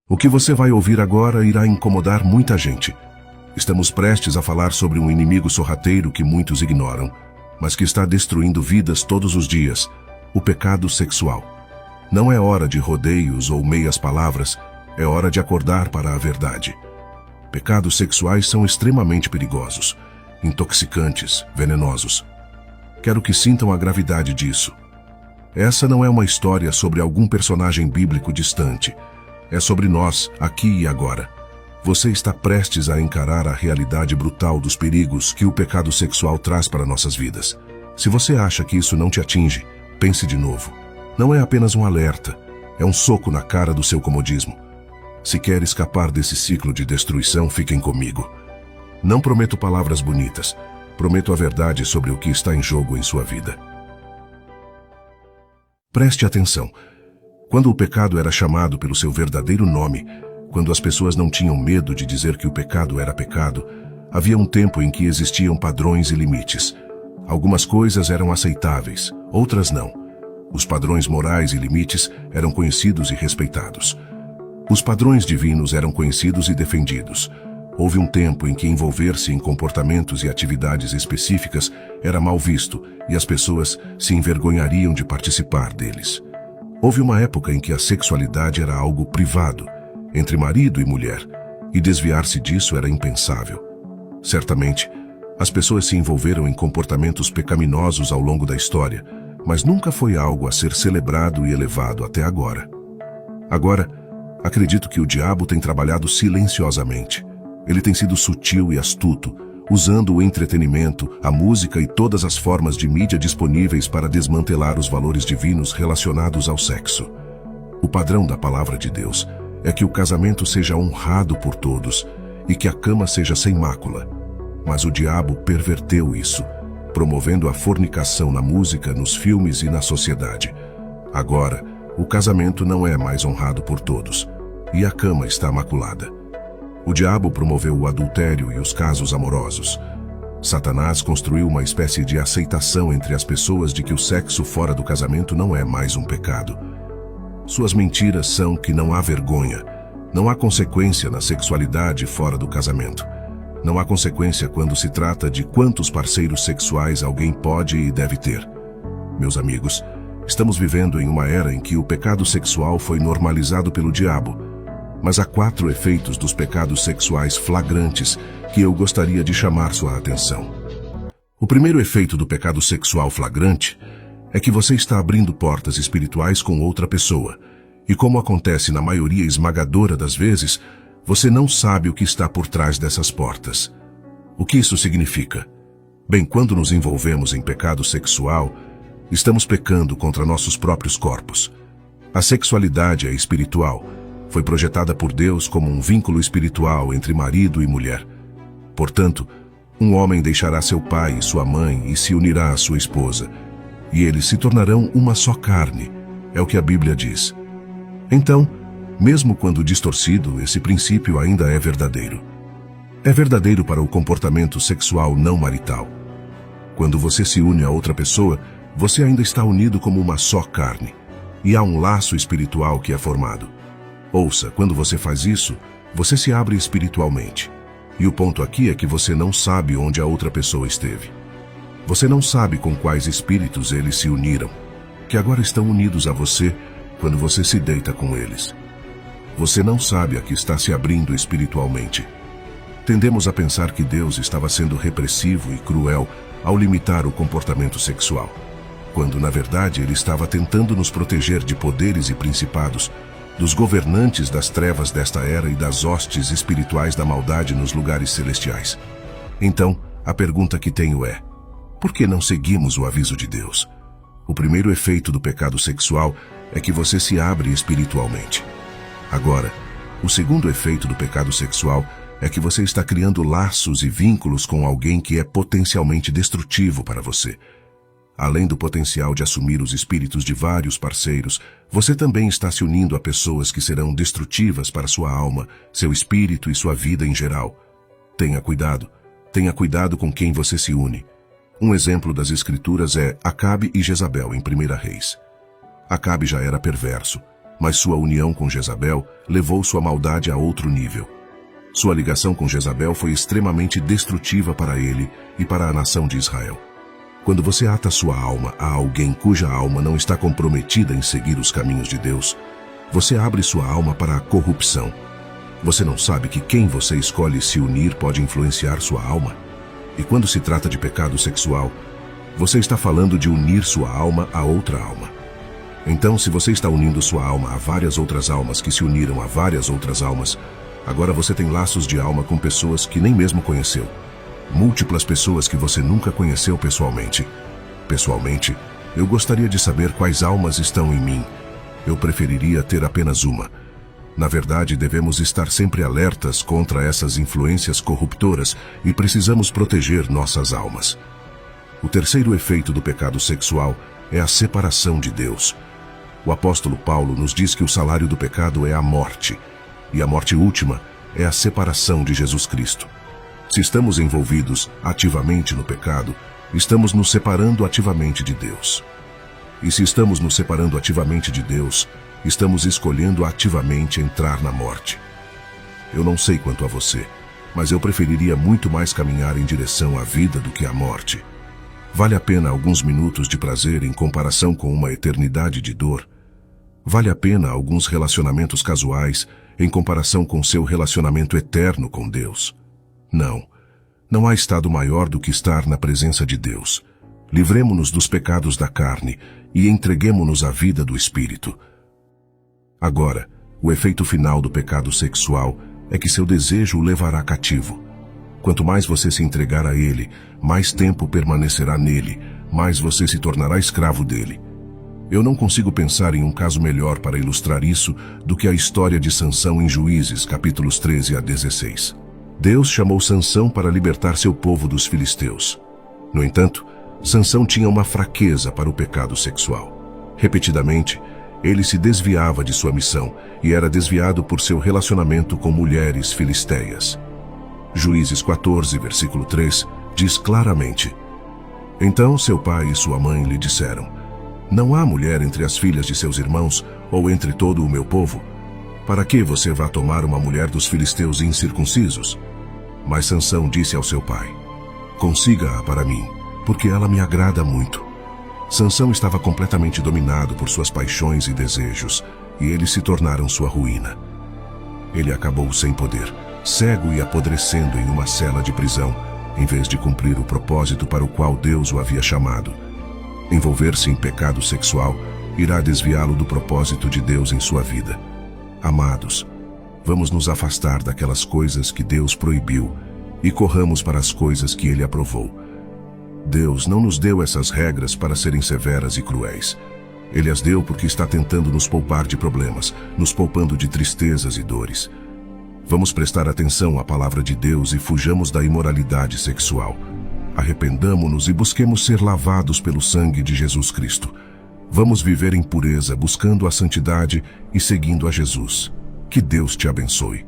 O que você vai ouvir agora irá incomodar muita gente. Estamos prestes a falar sobre um inimigo sorrateiro que muitos ignoram, mas que está destruindo vidas todos os dias: o pecado sexual. Não é hora de rodeios ou meias palavras, é hora de acordar para a verdade. Pecados sexuais são extremamente perigosos, intoxicantes, venenosos. Quero que sintam a gravidade disso. Essa não é uma história sobre algum personagem bíblico distante. É sobre nós, aqui e agora. Você está prestes a encarar a realidade brutal dos perigos que o pecado sexual traz para nossas vidas. Se você acha que isso não te atinge, pense de novo. Não é apenas um alerta, é um soco na cara do seu comodismo. Se quer escapar desse ciclo de destruição, fiquem comigo. Não prometo palavras bonitas, prometo a verdade sobre o que está em jogo em sua vida. Preste atenção. Quando o pecado era chamado pelo seu verdadeiro nome, quando as pessoas não tinham medo de dizer que o pecado era pecado, havia um tempo em que existiam padrões e limites. Algumas coisas eram aceitáveis, outras não. Os padrões morais e limites eram conhecidos e respeitados. Os padrões divinos eram conhecidos e defendidos. Houve um tempo em que envolver-se em comportamentos e atividades específicas era mal visto e as pessoas se envergonhariam de participar deles. Houve uma época em que a sexualidade era algo privado, entre marido e mulher, e desviar-se disso era impensável. Certamente, as pessoas se envolveram em comportamentos pecaminosos ao longo da história, mas nunca foi algo a ser celebrado e elevado até agora. Agora, acredito que o diabo tem trabalhado silenciosamente. Ele tem sido sutil e astuto, usando o entretenimento, a música e todas as formas de mídia disponíveis para desmantelar os valores divinos relacionados ao sexo. O padrão da palavra de Deus é que o casamento seja honrado por todos e que a cama seja sem mácula. Mas o diabo perverteu isso, promovendo a fornicação na música, nos filmes e na sociedade. Agora, o casamento não é mais honrado por todos e a cama está maculada. O diabo promoveu o adultério e os casos amorosos. Satanás construiu uma espécie de aceitação entre as pessoas de que o sexo fora do casamento não é mais um pecado. Suas mentiras são que não há vergonha, não há consequência na sexualidade fora do casamento. Não há consequência quando se trata de quantos parceiros sexuais alguém pode e deve ter. Meus amigos, estamos vivendo em uma era em que o pecado sexual foi normalizado pelo diabo. Mas há 4 efeitos dos pecados sexuais flagrantes que eu gostaria de chamar sua atenção. O primeiro efeito do pecado sexual flagrante é que você está abrindo portas espirituais com outra pessoa. E como acontece na maioria esmagadora das vezes, você não sabe o que está por trás dessas portas. O que isso significa? Bem, quando nos envolvemos em pecado sexual, estamos pecando contra nossos próprios corpos. A sexualidade é espiritual. Foi projetada por Deus como um vínculo espiritual entre marido e mulher. Portanto, um homem deixará seu pai e sua mãe e se unirá à sua esposa, e eles se tornarão uma só carne, é o que a Bíblia diz. Então, mesmo quando distorcido, esse princípio ainda é verdadeiro. É verdadeiro para o comportamento sexual não marital. Quando você se une a outra pessoa, você ainda está unido como uma só carne, e há um laço espiritual que é formado. Ouça, quando você faz isso, você se abre espiritualmente. E o ponto aqui é que você não sabe onde a outra pessoa esteve. Você não sabe com quais espíritos eles se uniram, que agora estão unidos a você quando você se deita com eles. Você não sabe a que está se abrindo espiritualmente. Tendemos a pensar que Deus estava sendo repressivo e cruel ao limitar o comportamento sexual, quando na verdade ele estava tentando nos proteger de poderes e principados, dos governantes das trevas desta era e das hostes espirituais da maldade nos lugares celestiais. Então, a pergunta que tenho é: por que não seguimos o aviso de Deus? O primeiro efeito do pecado sexual é que você se abre espiritualmente. Agora, o segundo efeito do pecado sexual é que você está criando laços e vínculos com alguém que é potencialmente destrutivo para você. Além do potencial de assumir os espíritos de vários parceiros, você também está se unindo a pessoas que serão destrutivas para sua alma, seu espírito e sua vida em geral. Tenha cuidado com quem você se une. Um exemplo das escrituras é Acabe e Jezabel em 1 Reis. Acabe já era perverso. Mas sua união com Jezabel levou sua maldade a outro nível. Sua ligação com Jezabel foi extremamente destrutiva para ele e para a nação de Israel. Quando você ata sua alma a alguém cuja alma não está comprometida em seguir os caminhos de Deus, você abre sua alma para a corrupção. Você não sabe que quem você escolhe se unir pode influenciar sua alma? E quando se trata de pecado sexual, você está falando de unir sua alma a outra alma. Então, se você está unindo sua alma a várias outras almas que se uniram a várias outras almas, agora você tem laços de alma com pessoas que nem mesmo conheceu. Múltiplas pessoas que você nunca conheceu pessoalmente. Pessoalmente, eu gostaria de saber quais almas estão em mim. Eu preferiria ter apenas uma. Na verdade, devemos estar sempre alertas contra essas influências corruptoras e precisamos proteger nossas almas. O terceiro efeito do pecado sexual é a separação de Deus. O apóstolo Paulo nos diz que o salário do pecado é a morte, e a morte última é a separação de Jesus Cristo. Se estamos envolvidos ativamente no pecado, estamos nos separando ativamente de Deus. E se estamos nos separando ativamente de Deus, estamos escolhendo ativamente entrar na morte. Eu não sei quanto a você, mas eu preferiria muito mais caminhar em direção à vida do que à morte. Vale a pena alguns minutos de prazer em comparação com uma eternidade de dor? Vale a pena alguns relacionamentos casuais em comparação com seu relacionamento eterno com Deus? Não. Não há estado maior do que estar na presença de Deus. Livremo-nos dos pecados da carne e entreguemo-nos à vida do Espírito. Agora, o efeito final do pecado sexual é que seu desejo o levará cativo. Quanto mais você se entregar a ele, mais tempo permanecerá nele, mais você se tornará escravo dele. Eu não consigo pensar em um caso melhor para ilustrar isso do que a história de Sansão em Juízes, capítulos 13 a 16. Deus chamou Sansão para libertar seu povo dos filisteus. No entanto, Sansão tinha uma fraqueza para o pecado sexual. Repetidamente, ele se desviava de sua missão e era desviado por seu relacionamento com mulheres filisteias. Juízes 14, versículo 3, diz claramente: Então seu pai e sua mãe lhe disseram: Não há mulher entre as filhas de seus irmãos ou entre todo o meu povo? Para que você vá tomar uma mulher dos filisteus incircuncisos? Mas Sansão disse ao seu pai: Consiga-a para mim, porque ela me agrada muito. Sansão estava completamente dominado por suas paixões e desejos, e eles se tornaram sua ruína. Ele acabou sem poder, cego e apodrecendo em uma cela de prisão, em vez de cumprir o propósito para o qual Deus o havia chamado. Envolver-se em pecado sexual irá desviá-lo do propósito de Deus em sua vida. Amados, vamos nos afastar daquelas coisas que Deus proibiu e corramos para as coisas que Ele aprovou. Deus não nos deu essas regras para serem severas e cruéis. Ele as deu porque está tentando nos poupar de problemas, nos poupando de tristezas e dores. Vamos prestar atenção à palavra de Deus e fujamos da imoralidade sexual. Arrependamo-nos e busquemos ser lavados pelo sangue de Jesus Cristo. Vamos viver em pureza, buscando a santidade e seguindo a Jesus. Que Deus te abençoe.